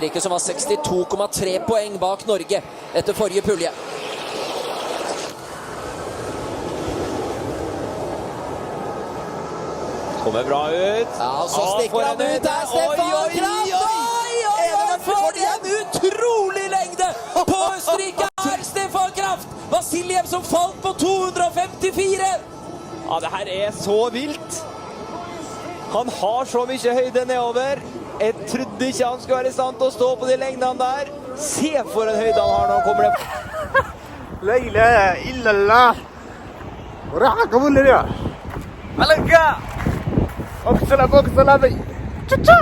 Østerrike som har 62,3 poeng bak Norge etter forrige pulje. Kommer bra ut. Ja, så stikker han ut der, Stefan Kraft! For en utrolig lengde på Østerrike er Stefan Kraft! Vasiljev som falt på 254! Ja, det her er så vilt. Han har så mye høyde nedover. Jeg trodde ikke han skulle være i stand til å stå på de lengdene der. Se for en høyde han har når han kommer ned. La ilaha illallah. Raha qabul liya. Malaka. Oksala bay. Cha.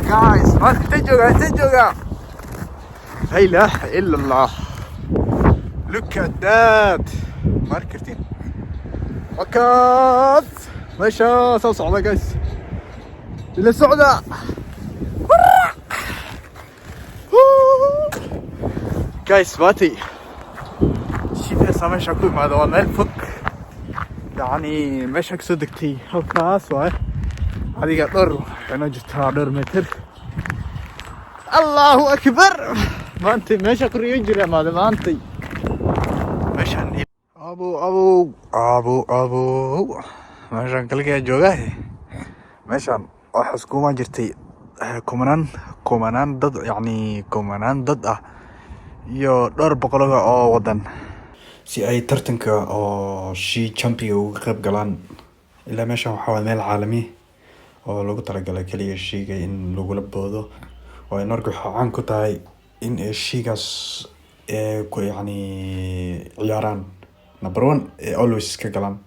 Guys, انت جوجا. La ilaha illallah. Look at that. Marketing. وكات ماشا سو صعبة جايز إلى السعودة جايز باتي شيء بس ماشي أكون مع دوام الفك يعني ماشي أكسدكتي هالكاس واي هذه قدر أنا جتها 1 متر الله أكبر ما أنت ماشي أكون يجري ما أنت ماشي أبو meeshaan kaligaa joogaa meeshaan waxa iskuuma jirtay kumanaan dad ah iyo dhowr boqol oo wadan si ay tartanka oo shi champion uga qayb galaan ilaa meeshaan waxa meel caalami oo lagu talagalay kaliya shiga in lagu laboodo oo ay Norway caan ku tahay in ay shigaas ku ciyaaraan number 1 always ka galaan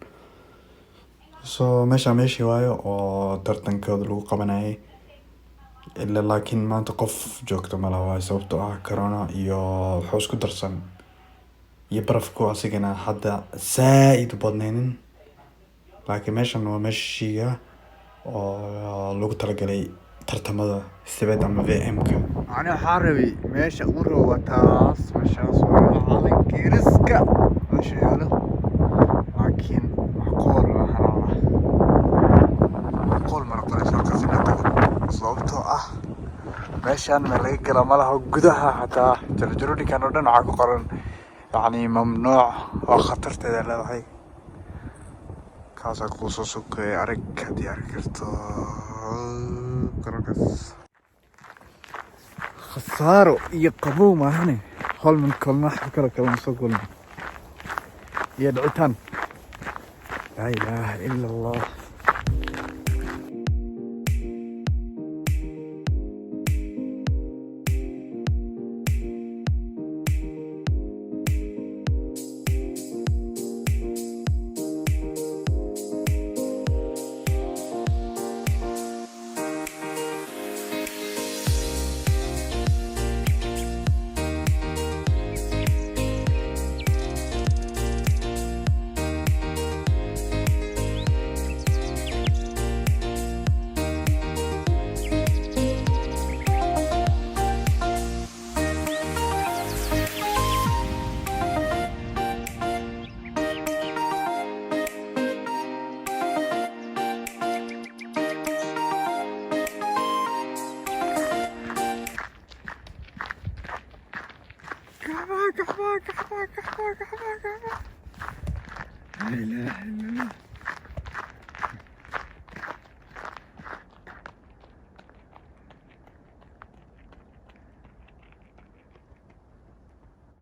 so meeshii waayo oo tartankooda lagu qabanayay ilaa laakiin maanta qof joogto ma laha sababtoo ah corona iyo xoos ku darsan iyo barafku asigana hadda saaid badnaynin laakiin meeshan waa meeshiga oo lagu talagalay tartamada sibad ama VM-ka ana xarabi meesha uu rawataas meeshaas waa calanka riska meesha yaalo laakiin sababtoo ah meeshaan meel laga gala ma laha gudaha xataa jarjaroodhinkan oo dhan waxaa ku qoran mamnuuc oo khatarteeda leedahay kaasaa kuu soo sugay arag haddii arki karto garoonkaas khasaaro iyo qabow maahane holman kolna kala soo kulma iyo dhicitaan laa ilaaha ila allah لا إله إلا الله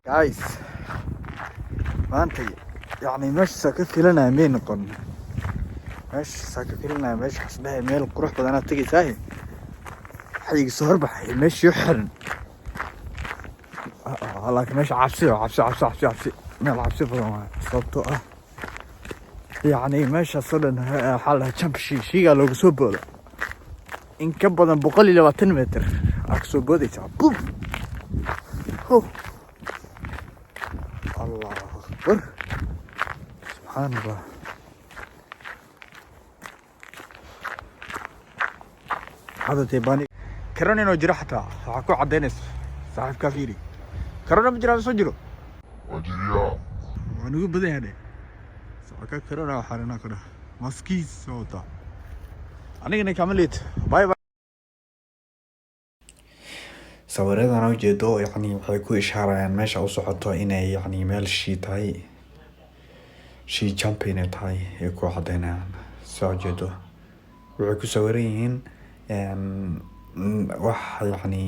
guys maanta meesha saaka filanaya may noqon meesha xasbaha meel qurux badanaa tegaysaa xayiga soo horbaxay meeshii xiran laakiin meesha cabsi meel cabsi badan waa sababtoo ah meeshaasoo dhan waxaa la shiigaa loogu soo booda in ka badan 120 meter aa kasoo boodaysaa bum allahu akbar subxaan allah hada teebani karan inuu jiro xataa waxaa ku cadaynaysa saaxiibkaa fiiri karana ma jiraa soo jiro waa nugu badan yahay socodka corona waxaa lana kora maskiis soo wata anigana kama liid bye bye sawiradan oo jeedo yani waxay ku ishaarayaan meesha u socoto inay yani meel shii tahay shii champion tahay ee ku cadeynayaan soo jeedo waxay ku sawiran yihiin wax yani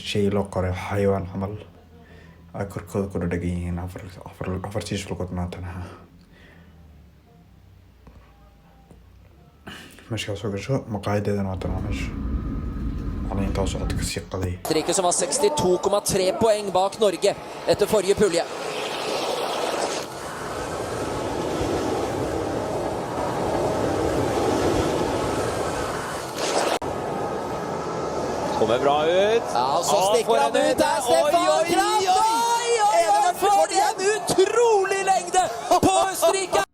shay loo qoray xayawaan camal ay korkooda ku dhadhagan yihiin afar tiis lugood maantana meesha soo gasho maqaayadeedana waa tanaa meesha yani intaa socod kasii qaday Østerrike som har 62,3 poeng bak Norge etter forrige pulje. Kommer bra ut. Ja, så stikker han ut der, Stefan Kraft! Oi! For en utrolig lengde på Østerrike!